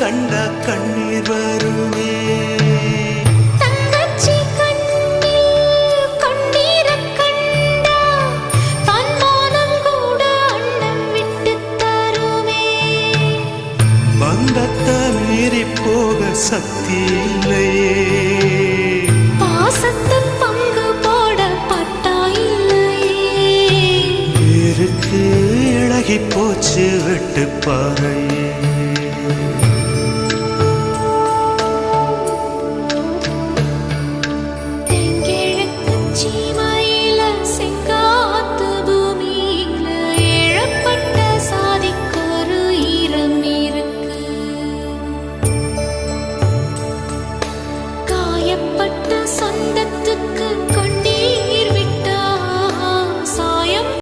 கண்ட கண்ணீர் வருமே. தங்கச்சி கண்ணில் கண்ணீரக் கண்டா தன்மானம் கூட அண்ணன் விட்டு தருமே. பந்தத்தை மீறி போக சக்தி இல்லையே, பாசத்தை பங்கு போட பட்டா இல்லையே. இருக்கு இழகி போச்சு விட்டு பாறையே.